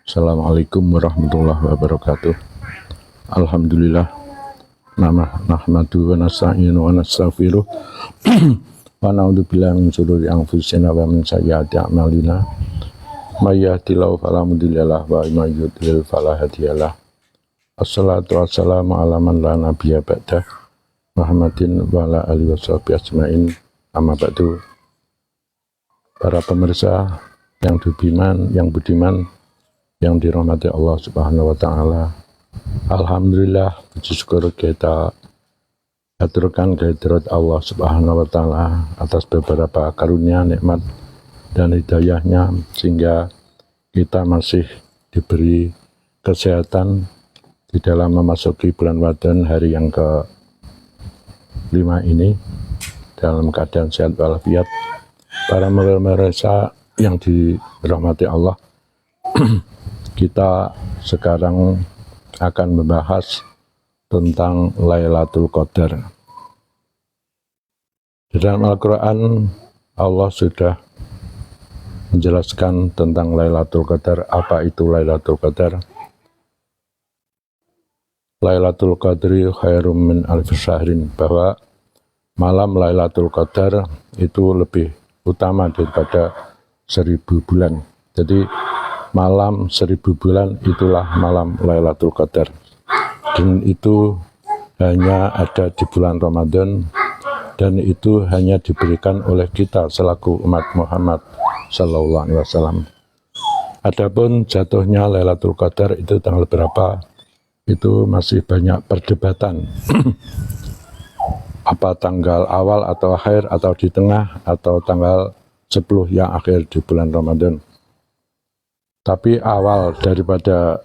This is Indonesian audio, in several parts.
Assalamualaikum warahmatullahi wabarakatuh. Alhamdulillah. Nahmadu wa nasta'inu wa nastaghfiruh. Wa na'udzu billahi min syururi anfusina wa min sayyiati a'malina. May yahdihillahu fala mudhillalah wa may yudhlil fala hadiyalah. Assalatu wassalamu ala man la nabiyya ba'dah. Muhammadin wa ala alihi washabihi ajmain. Amma ba'du. Para pemirsa yang budiman, yang dirahmati Allah Subhanahu wa taala. Alhamdulillah, puji syukur kita aturkan kehadirat Allah Subhanahu wa taala atas beberapa karunia, nikmat dan hidayahnya sehingga kita masih diberi kesehatan di dalam memasuki bulan Ramadan hari yang ke-5 ini dalam keadaan sehat walafiat. Para pemirsa yang dirahmati Allah, kita sekarang akan membahas tentang Lailatul Qadar. Di dalam Al-Quran, Allah sudah menjelaskan tentang Lailatul Qadar. Apa itu Lailatul Qadar? Lailatul Qadri khairum min alfi syahrin, bahwa malam Lailatul Qadar itu lebih utama daripada 1000 bulan. Jadi malam 1000 bulan itulah malam Lailatul Qadar, dan itu hanya ada di bulan Ramadan, dan itu hanya diberikan oleh kita selaku umat Muhammad Sallallahu Alaihi Wasallam. Adapun jatuhnya Lailatul Qadar itu tanggal berapa, itu masih banyak perdebatan. Apa tanggal awal atau akhir, atau di tengah, atau tanggal 10 yang akhir di bulan Ramadan. Tapi awal daripada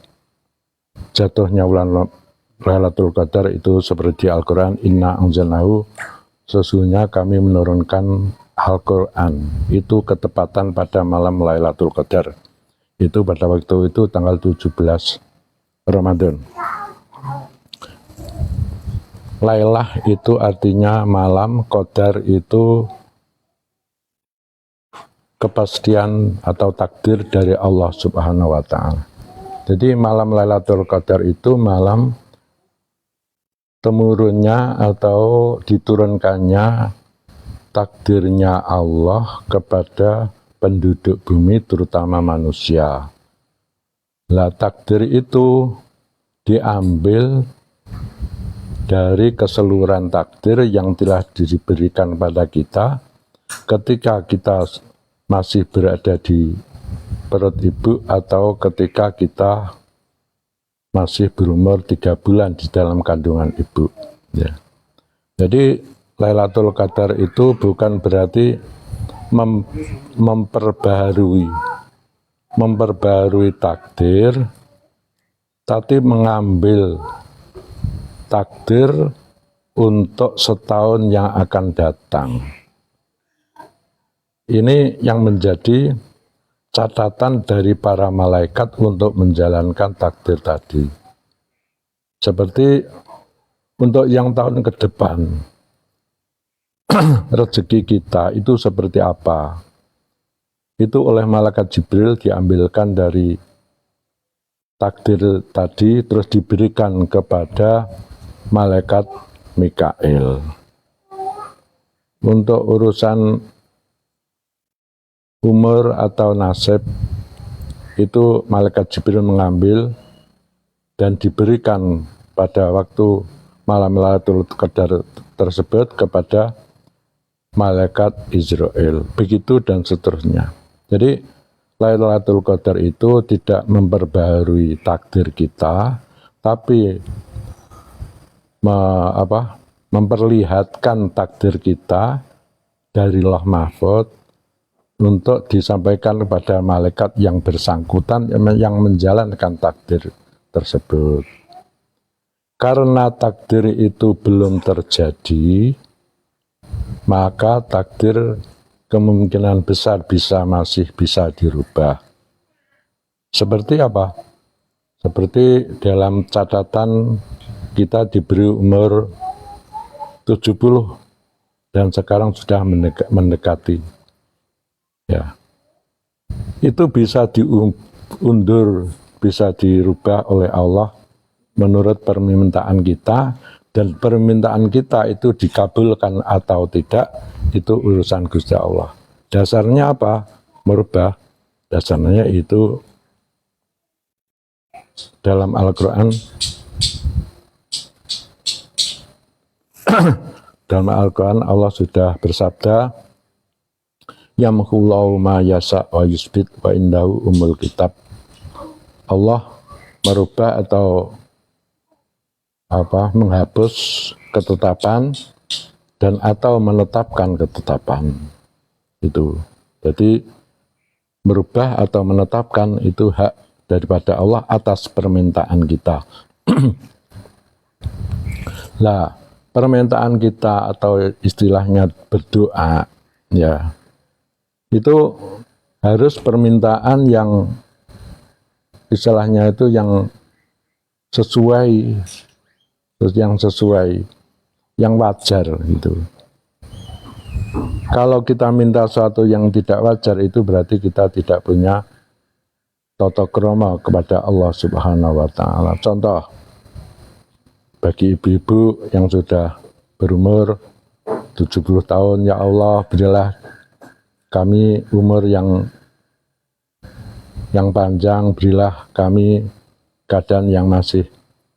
jatuhnya bulan Lailatul Qadar itu seperti Al-Quran, Inna anzalnahu, sesungguhnya kami menurunkan Al-Quran, itu ketepatan pada malam Lailatul Qadar. Itu pada waktu itu tanggal 17 Ramadan. Lailah itu artinya malam, Qadar itu kepastian atau takdir dari Allah Subhanahu wa taala. Jadi malam Lailatul Qadar itu malam temurunnya atau diturunkannya takdirnya Allah kepada penduduk bumi, terutama manusia. Lah takdir itu diambil dari keseluruhan takdir yang telah diberikan pada kita ketika kita masih berada di perut ibu, atau ketika kita masih berumur 3 bulan di dalam kandungan ibu. Ya. Jadi Lailatul Qadar itu bukan berarti memperbaharui takdir, tapi mengambil takdir untuk setahun yang akan datang. Ini yang menjadi catatan dari para malaikat untuk menjalankan takdir tadi. Seperti untuk yang tahun ke depan, rezeki kita itu seperti apa? Itu oleh malaikat Jibril diambilkan dari takdir tadi, terus diberikan kepada malaikat Mikail. Untuk urusan umur atau nasib, itu malaikat Jibril mengambil dan diberikan pada waktu malam Lailatul Qadar tersebut kepada malaikat Israel. Begitu dan seterusnya. Jadi Lailatul Qadar itu tidak memperbaharui takdir kita, tapi memperlihatkan takdir kita dari Lauh Mahfuz untuk disampaikan kepada malaikat yang bersangkutan yang menjalankan takdir tersebut. Karena takdir itu belum terjadi, maka takdir kemungkinan besar masih bisa dirubah. Seperti apa? Seperti dalam catatan kita diberi umur 70 dan sekarang sudah mendekati. Ya, itu bisa diundur bisa dirubah oleh Allah menurut permintaan kita, dan permintaan kita itu dikabulkan atau tidak itu urusan Gusti Allah. Dasarnya apa? Merubah. Dasarnya itu dalam Al-Quran, dalam Al-Quran Allah sudah bersabda, yamhullahu ma yasha wa yusbit wa indahu umul kitab. Allah merubah atau menghapus ketetapan dan atau menetapkan ketetapan itu. Jadi merubah atau menetapkan itu hak daripada Allah atas permintaan kita. Lah, permintaan kita atau istilahnya berdoa, ya, itu harus permintaan yang istilahnya itu yang sesuai, yang wajar gitu. Kalau kita minta sesuatu yang tidak wajar, itu berarti kita tidak punya tata krama kepada Allah Subhanahu wa Ta'ala. Contoh, bagi ibu-ibu yang sudah berumur 70 tahun, ya Allah, berilah kami umur yang panjang, berilah kami keadaan yang masih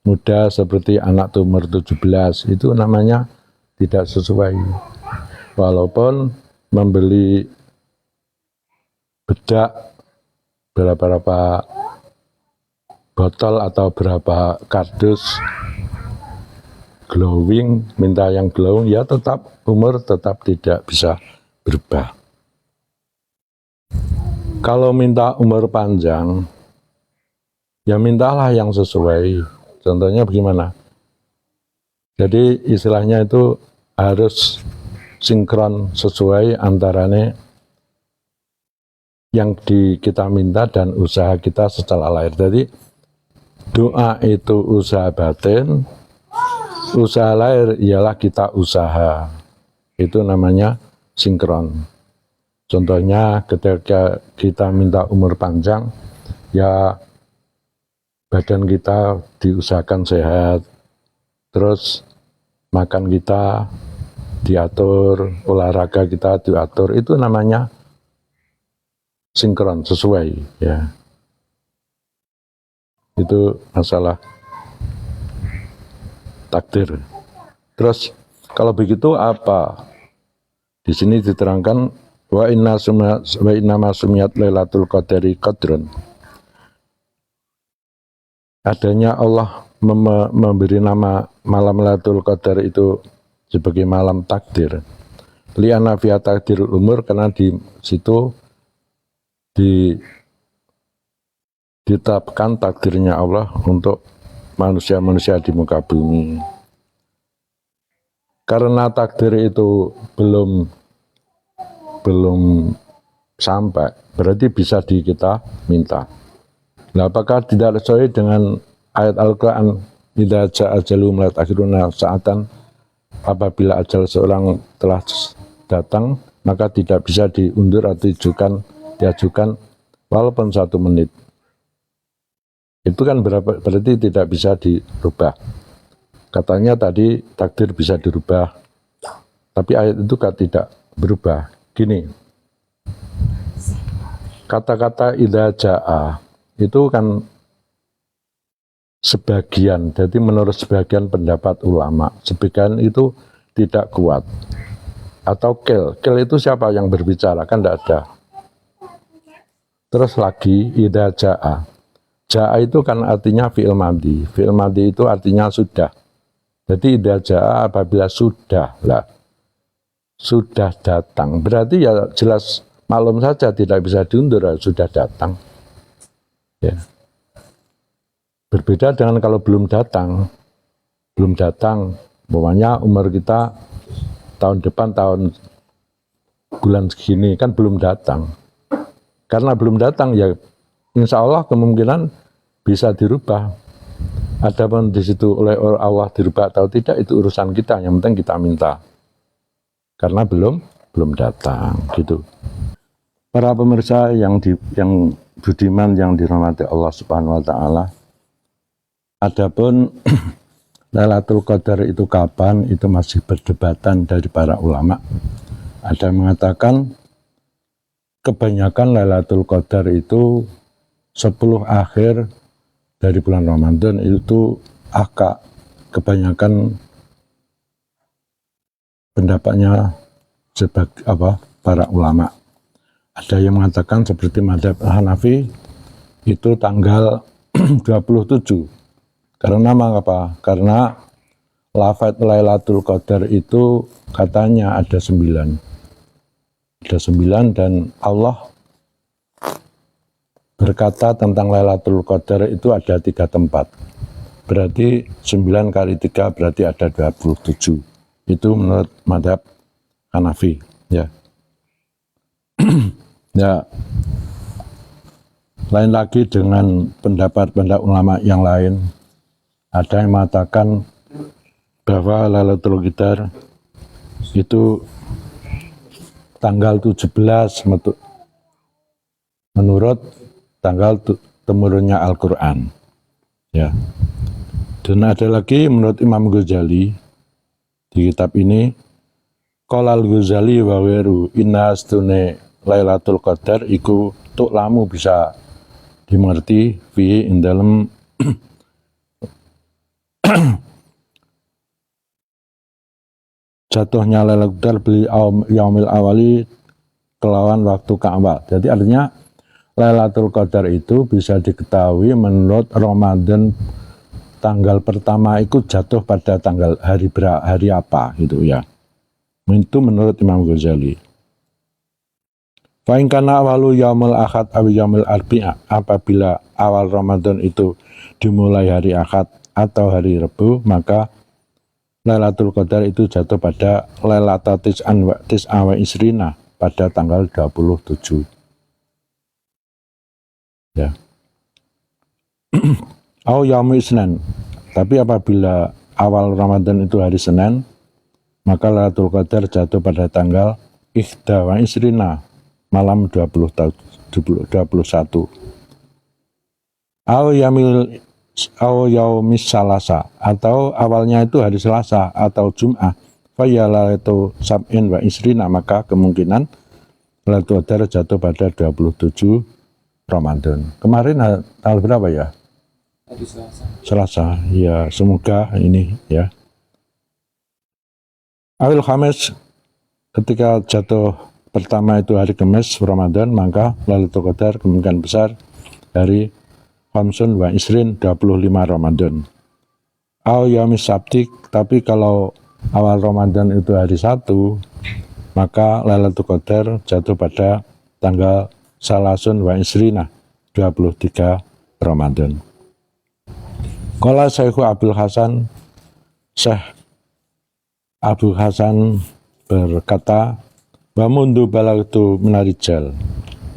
muda seperti anak umur 17, itu namanya tidak sesuai. Walaupun membeli bedak berapa botol atau berapa kardus glowing, minta yang glowing, ya tetap umur tetap tidak bisa berubah. Kalau minta umur panjang, ya mintalah yang sesuai. Contohnya bagaimana? Jadi istilahnya itu harus sinkron, sesuai antaranya yang kita minta dan usaha kita secara lahir. Jadi doa itu usaha batin, usaha lahir ialah kita usaha. Itu namanya sinkron. Contohnya ketika kita minta umur panjang, ya badan kita diusahakan sehat, terus makan kita diatur, olahraga kita diatur, itu namanya sinkron, sesuai, ya. Itu masalah takdir. Terus kalau begitu apa? Di sini diterangkan wa inna masumiyat lailatul qadri qadrun. Adanya Allah memberi nama malam Lailatul Qadar itu sebagai malam takdir. Li'anna fiha takdirul umur, karena di situ ditetapkan takdirnya Allah untuk manusia-manusia di muka bumi. Karena takdir itu belum sampai, berarti bisa kita minta. Nah, apakah tidak sesuai dengan ayat Al-Quran, idza ja'a ajalum la ta'khiruna sa'atan, apabila ajal seorang telah datang maka tidak bisa diundur atau diajukan walaupun 1 menit. Itu kan berarti tidak bisa dirubah. Katanya tadi takdir bisa dirubah, tapi ayat itu kan tidak berubah. Gini, kata-kata idza ja'a itu kan sebagian, jadi menurut sebagian pendapat ulama, sebagian itu tidak kuat. Atau kel itu siapa yang berbicara? Kan tidak ada. Terus lagi, idza ja'a. Ja'a itu kan artinya fi'il madhi. Fi'il madhi itu artinya sudah. Jadi idza ja'a apabila sudah datang. Berarti ya jelas maklum saja tidak bisa diundur, sudah datang. Ya. Berbeda dengan kalau belum datang, umpamanya umur kita tahun depan, bulan segini, kan belum datang. Karena belum datang, ya insya Allah kemungkinan bisa dirubah. Adapun di situ oleh Allah dirubah atau tidak, itu urusan kita, yang penting kita minta. Karena belum datang, gitu. Para pemirsa yang budiman yang dirahmati Allah Subhanahu wa taala. Adapun Lailatul Qadar itu kapan? Itu masih perdebatan dari para ulama. Ada yang mengatakan kebanyakan Lailatul Qadar itu 10 akhir dari bulan Ramadan, itu kebanyakan pendapatnya sebagai para ulama. Ada yang mengatakan seperti mazhab Hanafi itu tanggal 27. Karena apa? Karena lafaz Lailatul Qadar itu katanya ada 9. Ada 9 dan Allah berkata tentang Lailatul Qadar itu ada 3 tempat. Berarti 9 kali 3 berarti ada 27. Itu menurut mazhab Hanafi, ya. Ya, lain lagi dengan pendapat-pendapat ulama yang lain. Ada yang mengatakan bahwa Lailatul Qadar itu tanggal 17 menurut tanggal temurunnya Al-Quran, ya. Dan ada lagi menurut Imam Ghazali di kitab ini, Qolal Ghazali wa weru inna astune Lailatul Qadar iku tuk lamu bisa dimengerti fi in dalam jatuhnya Lailatul Qadar beli yaumil awali kelawan waktu Ka'bah. Jadi artinya Lailatul Qadar itu bisa diketahui menurut Ramadan tanggal pertama itu jatuh pada tanggal hari apa gitu ya. Itu menurut Imam Ghazali. Fa'in kana awalu yaumul ahad awi yaumil arbi'a, apabila awal Ramadan itu dimulai hari Ahad atau hari Rabu, maka Lailatul Qadar itu jatuh pada Lailatul Tis'a wa Isrina pada tanggal 27. Ya. Au yaumul Isnin. Tapi apabila awal Ramadan itu hari Senin, maka Lailatul Qadar jatuh pada tanggal Ikhda wa Isrina, malam 21. Au yaumis Salasa, atau awalnya itu hari Selasa atau Jum'ah, fayalaitu sab'in wa isrina, maka kemungkinan Lailatul Qadar jatuh pada 27 Ramadan. Kemarin tanggal berapa ya? Hari Selasa. Selasa, ya, semoga ini ya. Awil Khamis, ketika jatuh pertama itu hari Kamis Ramadan, maka Lailatul Qadar kemungkinan besar hari Khamsun wa Isrin 25 Ramadan. Au yaumis Sabti, tapi kalau awal Ramadan itu hari Sabtu, maka Lailatul Qadar jatuh pada tanggal Salasun wa Isrina 23 Ramadan. Qala Syekh Abdul Hasan, Syekh Abdul Hasan berkata, wa mundu balagtu minarijal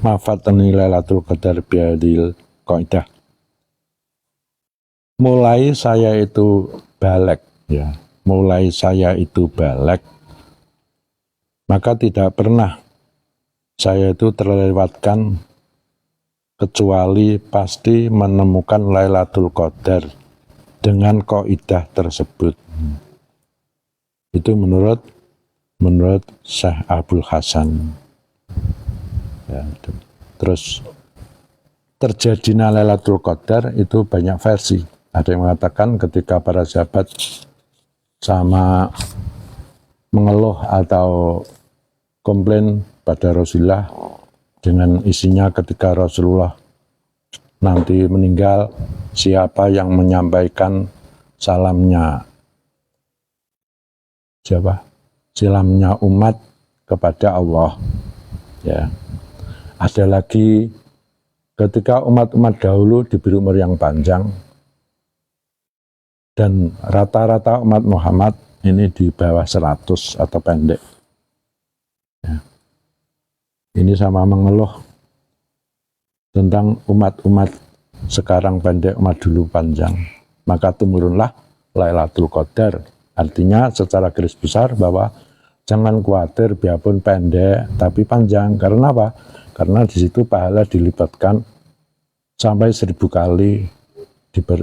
mafatani Lailatul Qadar biadil qaidah. Mulai saya itu balik, ya. Mulai saya itu balik, maka tidak pernah saya itu terlewatkan kecuali pasti menemukan Lailatul Qadar dengan kaidah tersebut. Itu menurut Syekh Abdul Hasan. Ya, terus terjadinya Lailatul Qadar itu banyak versi. Ada yang mengatakan ketika para sahabat sama mengeluh atau komplain pada Rasulullah dengan isinya ketika Rasulullah nanti meninggal, siapa yang menyampaikan salamnya umat kepada Allah, ya. Ada lagi ketika umat-umat dahulu diberi umur yang panjang dan rata-rata umat Muhammad ini di bawah 100 atau pendek, ya. Ini sama mengeluh tentang umat-umat sekarang pendek, umat dulu panjang, maka turunlah Lailatul Qadar. Artinya secara garis besar bahwa jangan khawatir biarpun pendek tapi panjang. Karena apa? karena di situ pahala dilipatkan sampai 1000 kali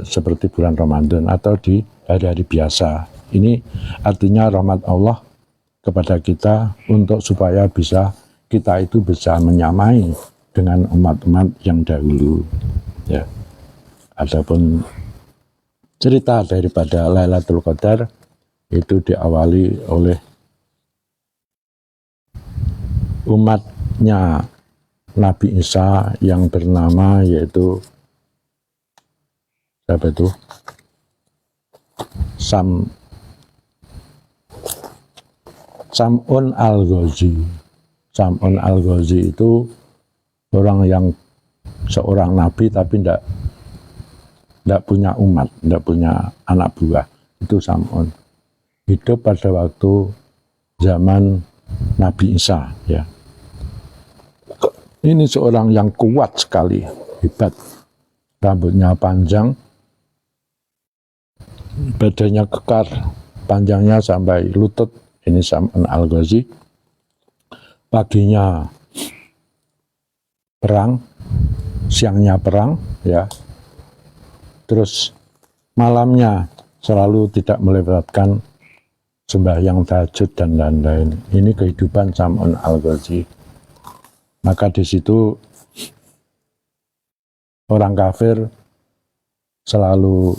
seperti bulan Ramadan atau di hari-hari biasa. Ini artinya rahmat Allah kepada kita untuk supaya kita itu bisa menyamai dengan umat-umat yang dahulu. Ya. Adapun cerita daripada Lailatul Qadar itu diawali oleh umatnya Nabi Isa yang bernama yaitu siapa itu? Sam'un al-Ghazi. Sam'un al-Ghazi itu seorang nabi tapi tidak punya umat, tidak punya anak buah. Itu Sam'un. Hidup pada waktu zaman Nabi Isa, ya. Ini seorang yang kuat sekali, hebat. Rambutnya panjang, badannya kekar, panjangnya sampai lutut. Ini Sam'un al-Ghazi. Paginya perang, siangnya perang, ya. Terus malamnya selalu tidak melewatkan sembahyang tahajud dan lain-lain. Ini kehidupan Sam'un al-Ghazi. Maka di situ orang kafir selalu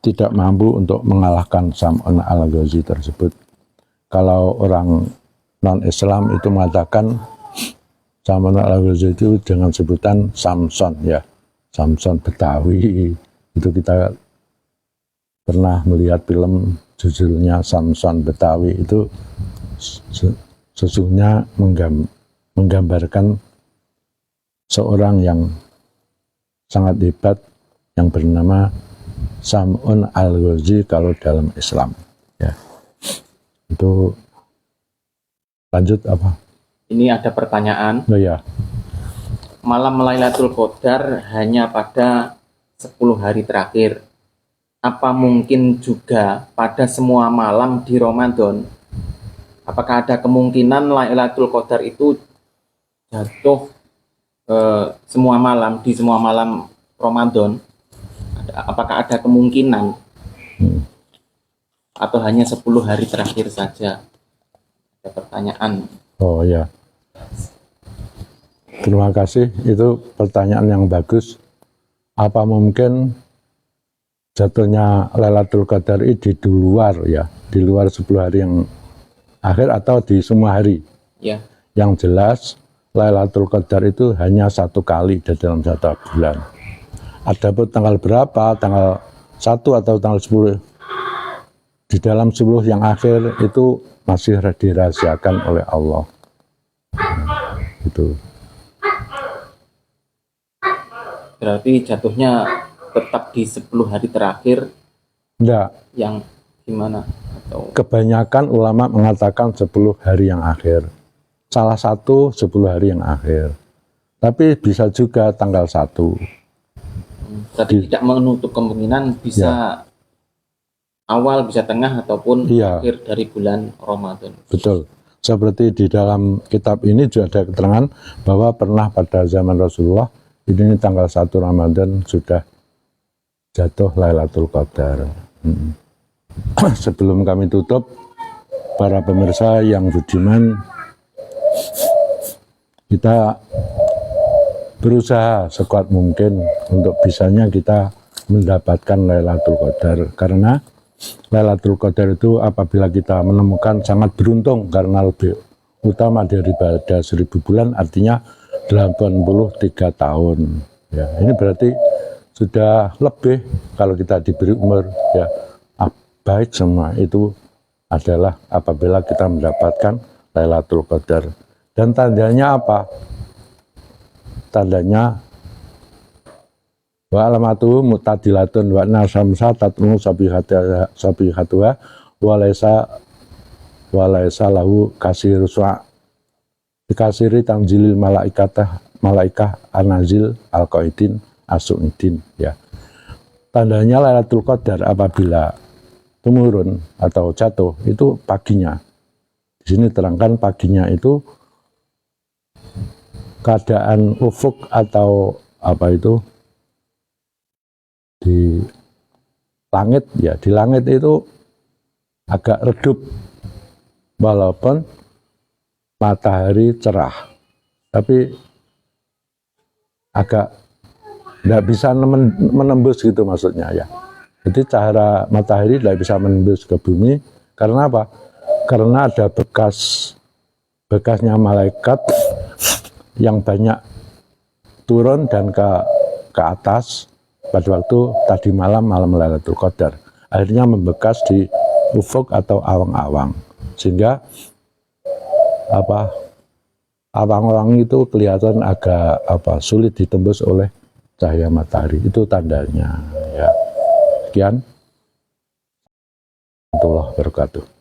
tidak mampu untuk mengalahkan Sam'un al-Ghazi tersebut. Kalau orang non-Islam itu mengatakan Sam'un al-Ghazi itu dengan sebutan Samson, ya. Samson Betawi. Itu kita pernah melihat film judulnya Samson Betawi. Itu sesungguhnya menggambarkan seorang yang sangat hebat yang bernama Sam'un al-Ghazi kalau dalam Islam, ya. Itu lanjut apa? Ini ada pertanyaan. Oh ya. Malam Lailatul Qadar hanya pada 10 hari terakhir. Apa mungkin juga pada semua malam di Ramadan? Apakah ada kemungkinan Lailatul Qadar itu jatuh semua malam di semua malam Ramadan? Apakah ada kemungkinan? Atau hanya 10 hari terakhir saja? Ada pertanyaan. Oh ya. Terima kasih, itu pertanyaan yang bagus. Apa mungkin jatuhnya Lailatul Qadar ini di luar, ya, di luar 10 hari yang akhir atau di semua hari? Ya. Yang jelas Lailatul Qadar itu hanya 1 kali dalam 1 bulan. Adapun tanggal berapa, tanggal 1 atau tanggal 10 di dalam 10 yang akhir itu masih dirahasiakan oleh Allah. Itu. Berarti jatuhnya tetap di 10 hari terakhir? Enggak. Yang gimana? Atau kebanyakan ulama mengatakan 10 hari yang akhir. Salah satu 10 hari yang akhir. Tapi bisa juga tanggal 1. Tapi tidak menutup kemungkinan bisa awal, bisa tengah, ataupun akhir dari bulan Ramadan. Betul. Seperti di dalam kitab ini juga ada keterangan bahwa pernah pada zaman Rasulullah, ini tanggal 1 Ramadan sudah jatuh Lailatul Qadar. Sebelum kami tutup, para pemirsa yang budiman, kita berusaha sekuat mungkin untuk bisanya kita mendapatkan Lailatul Qadar. Karena Lailatul Qadar itu apabila kita menemukan sangat beruntung, karena lebih utama daripada 1000 bulan, artinya 83 tahun. Ya, ini berarti sudah lebih kalau kita diberi umur, ya. Baik semua itu adalah apabila kita mendapatkan Lailatul Qadar. Dan tandanya apa? Tandanya wa alamatuhu mutadilatun wa nasamsa tatmu sabihatuha wa laisa lahu kasir su'a dikasiri tanjilil malaikah anazil al-qaidin as-su'idin, ya. Tandanya Lailatul Qadar apabila turun atau jatuh itu paginya. Di sini terangkan paginya itu keadaan ufuk atau apa itu di langit, ya di langit itu agak redup walaupun matahari cerah, tapi agak tidak bisa menembus gitu maksudnya ya. Jadi cahaya matahari tidak bisa menembus ke bumi karena apa? Karena ada bekasnya malaikat yang banyak turun dan ke atas pada waktu tadi malam Lailatul Qadar. Akhirnya membekas di ufuk atau awang-awang, sehingga awang-awang itu kelihatan agak sulit ditembus oleh cahaya matahari. Itu tandanya ya. Sekian. Warahmatullahi wabarakatuh.